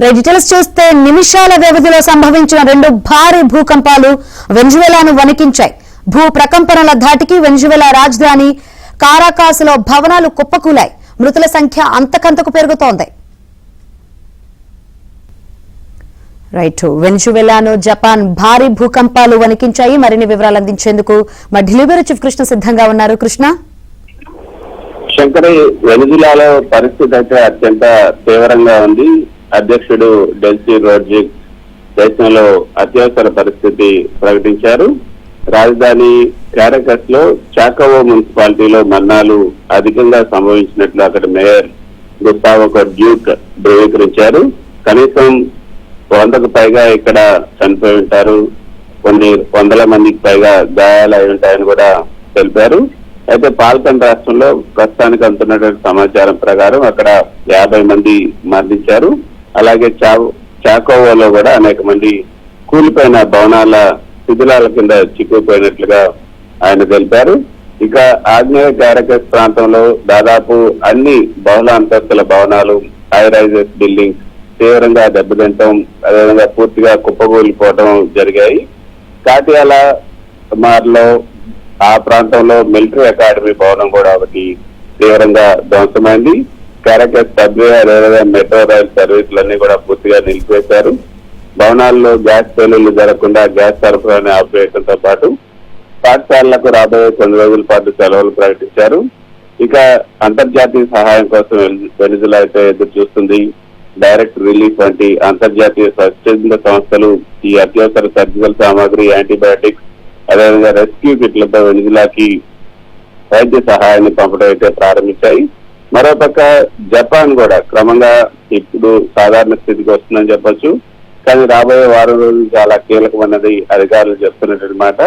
Details చూస్తే నిమిషాల వ్యవధిలో సంభవించిన 2 భారీ భూకంపాలు వెనిజువేలాను వణికించాయి. భూ ప్రకంపనల ధాటికి వెనిజువేలా రాజధాని కారాకాస్లో భవనాలు కుప్పకూలాయి. మృతుల సంఖ్య అంతకంతకు పెరుగుతోంది. రైట్, వెనిజువేలాను జపాన్ భారీ భూకంపాలు వణికించాయి. మరిన్ని వివరాలు అందించేందుకు మా ఢిల్లీ బ్యూరో చీఫ్ కృష్ణ సిద్ధంగా ఉన్నారు. కృష్ణ, శంకరి, వెనిజులాలో పరిస్థితి అయితే అత్యంత తీవ్రంగా ఉంది. అధ్యక్షుడు డెల్సీ రోడ్రిగ్స్ దేశంలో అత్యవసర పరిస్థితి ప్రకటించారు. రాజధాని క్యారకస్ లో చాకోవో మున్సిపాలిటీలో మరణాలు అధికంగా సంభవించినట్లు అక్కడ మేయర్ గుస్తావో డ్యూక్ ధృవీకరించారు. కనీసం 100కు పైగా ఇక్కడ చనిపోయి ఉంటారు, కొన్ని వందల మందికి పైగా గాయాలై ఉంటాయని కూడా తెలిపారు. అయితే పాల్కన్ రాష్ట్రంలో ప్రస్తుతానికి అందుతున్నటువంటి సమాచారం ప్రకారం అక్కడ 50 మంది మరణించారు. అలాగే చాకోవోలో కూడా అనేక మంది కూలిపోయిన భవనాల శిథిలాల కింద చిక్కుపోయినట్లుగా ఆయన తెలిపారు. ఇక ఆగ్నేయ క్యారకస్ ప్రాంతంలో దాదాపు అన్ని బహుళ అంతస్తుల భవనాలు, హై రైజెస్ బిల్డింగ్స్ తీవ్రంగా దెబ్బతింటం, అదేవిధంగా పూర్తిగా కుప్పకూలిపోవడం జరిగాయి. కాటియాల మార్లో ఆ ప్రాంతంలో మిలిటరీ అకాడమీ భవనం కూడా ఒకటి తీవ్రంగా ధ్వంసమైంది. క్యారకస్ సబ్వే, అదేవిధంగా మెట్రో రైల్ సర్వీసులన్నీ కూడా పూర్తిగా నిలిపివేశారు. భవనాల్లో గ్యాస్ పేలుళ్లు జరగకుండా గ్యాస్ సరఫరాని ఆపివేయడంతో పాటు పాఠశాలలకు రాబోయే కొన్ని రోజుల పాటు సెలవులు ప్రకటించారు. ఇక అంతర్జాతీయ సహాయం కోసం వెనిజులా అయితే ఎదురు చూస్తుంది. డైరెక్ట్ రిలీఫ్ వంటి అంతర్జాతీయ స్వచ్ఛంద సంస్థలు ఈ అత్యవసర సర్జికల్ సామాగ్రి, యాంటీబయాటిక్స్, అదేవిధంగా రెస్క్యూ కిట్లతో వెనిజులాకి వైద్య సహాయాన్ని పంపడం అయితే ప్రారంభించాయి. మరోపక్క జపాన్ కూడా క్రమంగా ఇప్పుడు సాధారణ స్థితికి వస్తుందని చెప్పొచ్చు. కానీ రాబోయే వారం రోజులు చాలా కీలకమైనది అధికారులు చెప్తున్నటువంటి మాట.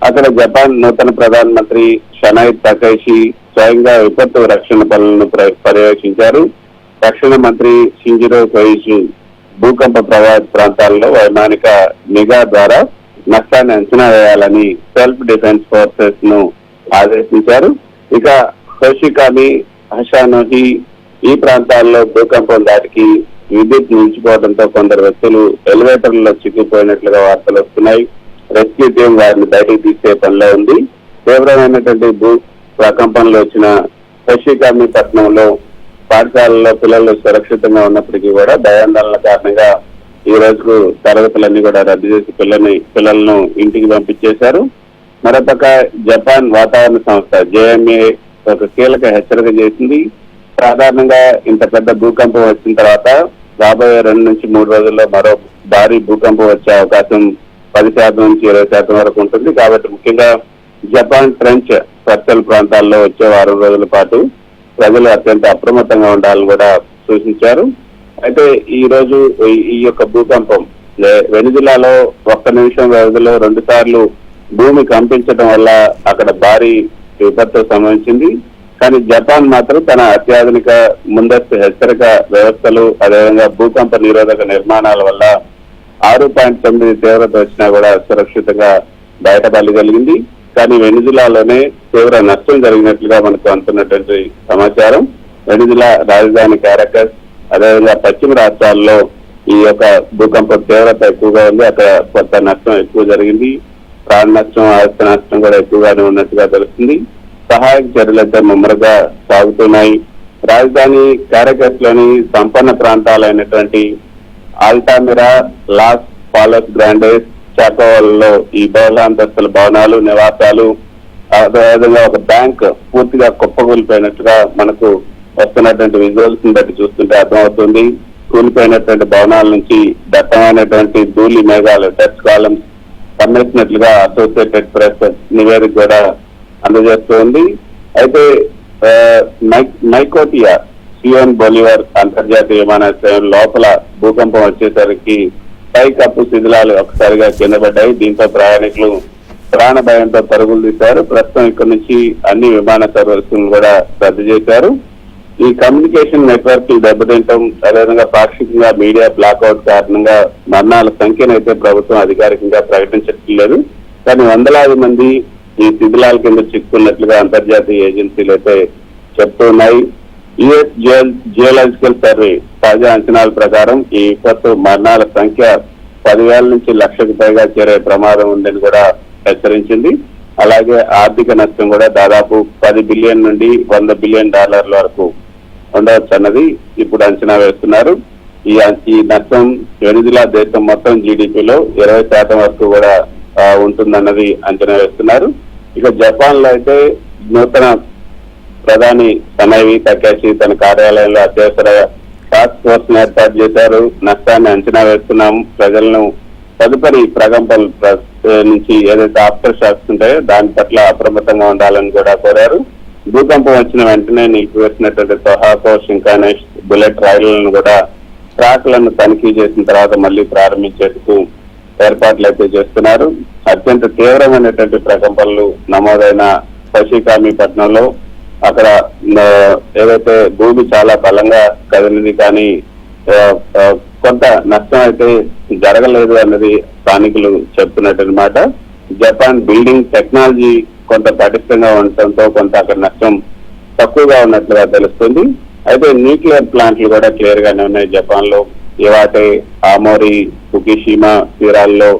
అక్కడ జపాన్ నూతన ప్రధానమంత్రి షనాయ్ తకైషి స్వయంగా విపత్తు రక్షణ పనులను పర్యవేక్షించారు. రక్షణ మంత్రి షింజిరో కొయిషి భూకంప ప్రభావిత ప్రాంతాల్లో వైమానిక నిఘా ద్వారా నష్టాన్ని అంచనా వేయాలని సెల్ఫ్ డిఫెన్స్ ఫోర్సెస్ ను ఆదేశించారు. ఇక హోషికామి, హషానోహి ఈ ప్రాంతాల్లో భూకంపం దాటికి విద్యుత్ నిలిచిపోవడంతో కొందరు వ్యక్తులు ఎలివేటర్లలో చిక్కుపోయినట్లుగా వార్తలు వస్తున్నాయి. రెస్క్యూ టీం వారిని బయటికి తీసే పనిలో ఉంది. తీవ్రమైనటువంటి భూ ప్రకంపనలు వచ్చిన హోషికామి పట్టణంలో పాఠశాలలో పిల్లలు సురక్షితంగా ఉన్నప్పటికీ కూడా భయాందోళన కారణంగా ఈ రోజుకు తరగతులన్నీ కూడా రద్దు చేసి పిల్లలను ఇంటికి పంపించేశారు. మరోపక్క జపాన్ వాతావరణ సంస్థ JMA ఒక కీలక హెచ్చరిక చేసింది. సాధారణంగా ఇంత పెద్ద భూకంపం వచ్చిన తర్వాత రాబోయే 2 నుంచి 3 రోజుల్లో మరో భారీ భూకంపం వచ్చే అవకాశం 10% నుంచి 20% వరకు ఉంటుంది. కాబట్టి ముఖ్యంగా జపాన్ ట్రెంచ్ సర్చల్ ప్రాంతాల్లో వచ్చే వారం రోజుల పాటు ప్రజలు అత్యంత అప్రమత్తంగా ఉండాలని కూడా సూచించారు. అయితే ఈ రోజు ఈ యొక్క భూకంపం వెనిజులాలో 1 నిమిషం వ్యవధిలో 2 సార్లు భూమి కంపించడం వల్ల అక్కడ భారీ విపత్తు సంభవించింది. కానీ జపాన్ మాత్రం తన అత్యాధునిక ముందస్తు హెచ్చరిక వ్యవస్థలు, అదేవిధంగా భూకంప నిరోధక నిర్మాణాల వల్ల 6.9 తీవ్రత వచ్చినా కూడా సురక్షితంగా బయటపడగలిగింది. కానీ వెనిజులాలోనే తీవ్ర నష్టం జరిగినట్లుగా మనకు అందుతున్నటువంటి సమాచారం. వెనిజులా రాజధాని క్యారకస్, అదేవిధంగా పశ్చిమ రాష్ట్రాల్లో ఈ యొక్క భూకంప తీవ్రత ఎక్కువగా ఉంది. అక్కడ కొంత నష్టం ఎక్కువ జరిగింది. ప్రాణ నష్టం, ఆస్తి నష్టం కూడా ఎక్కువగానే ఉన్నట్టుగా తెలుస్తుంది. సహాయక చర్యలు అయితే ముమ్మరంగా సాగుతున్నాయి. రాజధాని క్యారకస్ లోని సంపన్న ప్రాంతాలైనటువంటి ఆల్టామిరా, లాస్ పాలోస్ గ్రాండేస్, చాకోవాల్లో ఈ బహుళ అంతస్తుల భవనాలు, నివాసాలు, అదేవిధంగా ఒక బ్యాంక్ పూర్తిగా కుప్పకూలిపోయినట్టుగా మనకు వస్తున్నటువంటి విజువల్స్ ని బట్టి చూస్తుంటే అర్థమవుతుంది. కూలిపోయినటువంటి భవనాల నుంచి దట్టమైనటువంటి ధూళి మేఘాలు, డస్ట్ కాలమ్స్ కమ్మేసినట్లుగా అసోసియేటెడ్ ప్రెస్ నివేదిక కూడా అందజేస్తుంది. అయితే నైకోటియా సియోన్ బొలివర్ అంతర్జాతీయ విమానాశ్రయం లోపల భూకంపం వచ్చేసరికి పైకప్పు శిథిలాలు ఒకసారిగా కింద పడ్డాయి. దీంతో ప్రయాణికులు ప్రాణ భయంతో పరుగులు తీశారు. ప్రస్తుతం ఇక్కడ నుంచి అన్ని విమాన సర్వీసులను కూడా రద్దు చేశారు. ఈ కమ్యూనికేషన్ నెట్వర్క్ దెబ్బతింటం, అదేవిధంగా పాక్షికంగా మీడియా బ్లాక్అవుట్ కారణంగా మరణాల సంఖ్యను అయితే ప్రభుత్వం అధికారికంగా ప్రకటించట్లేదు. కానీ వందలాది మంది ఈ శిథిలాల కింద చిక్కున్నట్లుగా అంతర్జాతీయ ఏజెన్సీలు అయితే చెప్తున్నాయి. యుఎస్ జియోలాజికల్ సర్వే తాజా అంచనాల ప్రకారం ఈ విపత్తు మరణాల సంఖ్య 10,000 నుంచి లక్షకు పైగా చేరే ప్రమాదం ఉందని కూడా హెచ్చరించింది. అలాగే ఆర్థిక నష్టం కూడా దాదాపు 10 బిలియన్ నుండి 100 బిలియన్ డాలర్ల వరకు ఉండవచ్చు అన్నది ఇప్పుడు అంచనా వేస్తున్నారు. ఈ నష్టం వెనిజులా దేశం మొత్తం జీడిపిలో 20% వరకు కూడా ఉంటుందన్నది అంచనా వేస్తున్నారు. ఇక జపాన్ లో అయితే నూతన ప్రధాని సనైవి తకేషి తన కార్యాలయంలో అత్యవసర టాస్క్ ఫోర్స్ ఏర్పాటు చేశారు. నష్టాన్ని అంచనా వేస్తున్నాము, ప్రజలను తదుపరి ప్రకంపనల నుంచి ఏదైతే ఆఫ్టర్ షాక్స్ ఉంటాయో దాని పట్ల అప్రమత్తంగా ఉండాలని కూడా కోరారు. భూకంపం వచ్చిన వెంటనే నిలిపివేసినటువంటి తొహాకో, షింకానేష్ బుల్లెట్ రైళ్లను కూడా ట్రాక్లను తనిఖీ చేసిన తర్వాత మళ్లీ ప్రారంభించేందుకు ఏర్పాట్లు అయితే చేస్తున్నారు. అత్యంత తీవ్రమైనటువంటి ప్రకంపనలు నమోదైన పశికామి పట్టణంలో అక్కడ ఏదైతే భూమి చాలా బలంగా కదిలింది, కానీ కొంత నష్టం అయితే జరగలేదు అన్నది స్థానికులు చెప్తున్నట్టనమాట. జపాన్ బిల్డింగ్ టెక్నాలజీ కొంత పటిష్టంగా ఉండటంతో కొంత అక్కడ నష్టం తక్కువగా ఉన్నట్లుగా తెలుస్తుంది. అయితే న్యూక్లియర్ ప్లాంట్లు కూడా క్లియర్ గానే ఉన్నాయి జపాన్ లో. ఇవాటే, ఆమోరి, ఫుకుషిమా తీరాల్లో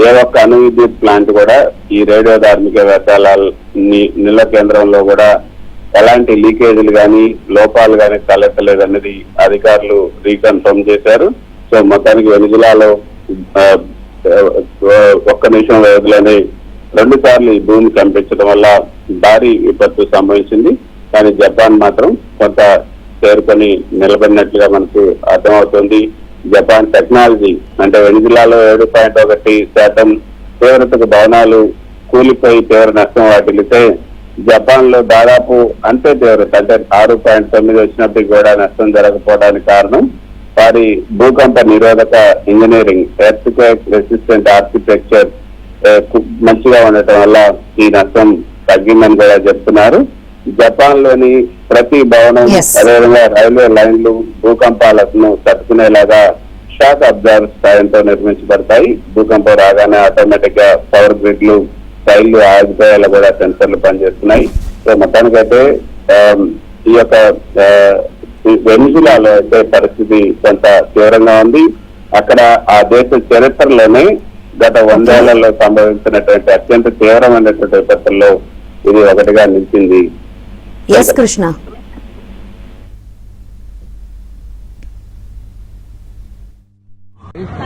ఏ ఒక్క అణు విద్యుత్ ప్లాంట్ కూడా ఈ రేడియో ధార్మిక వ్యర్థాల నిల్వ కేంద్రంలో కూడా ఎలాంటి లీకేజీలు కానీ లోపాలు కానీ తలెత్తలేదన్నది అధికారులు రీకన్ఫర్మ్ చేశారు. సో మొత్తానికి వెనిజులాలో ఒక్క నిమిషం వ్యవధిలోనే 2 సార్లు ఈ భూమి కంపించడం వల్ల భారీ విపత్తు సంభవించింది. కానీ జపాన్ మాత్రం కొంత చేరుకొని నిలబడినట్లుగా మనకు అర్థమవుతుంది. జపాన్ టెక్నాలజీ అంటే వెనిజులాలో 7.1% తీవ్రతకు భవనాలు కూలిపోయి తీవ్ర నష్టం వాటిల్లితే జపాన్ లో దాదాపు అంతే తీవ్రత అంటే 6.9 వచ్చినప్పటికీ కూడా నష్టం జరగకపోవడానికి కారణం వారి భూకంప నిరోధక ఇంజనీరింగ్, ఎర్త్క్వేక్ రెసిస్టెంట్ ఆర్కిటెక్చర్ మంచిగా ఉండటం వల్ల ఈ నష్టం తగ్గిందని కూడా చెప్తున్నారు. జపాన్ లోని ప్రతి భవనం అదేవిధంగా రైల్వే లైన్లు భూకంపాలను తట్టుకునేలాగా షాక్ అబ్జర్వర్ సాయంతో నిర్మించబడతాయి. భూకంపం రాగానే ఆటోమేటిక్ గా పవర్ గ్రిడ్లు, రైళ్లు ఆగిపోయేలా కూడా సెన్సర్లు పనిచేస్తున్నాయి. సో మొత్తానికైతే ఈ యొక్క వెనిజులాలో అయితే పరిస్థితి కొంత తీవ్రంగా ఉంది. అక్కడ ఆ దేశ చరిత్రలోనే గత 100 ఏళ్లలో సంభవించినటువంటి అత్యంత తీవ్రమైనటువంటి విపత్తుల్లో ఇది ఒకటిగా నిలిచింది. ఎస్ కృష్ణ.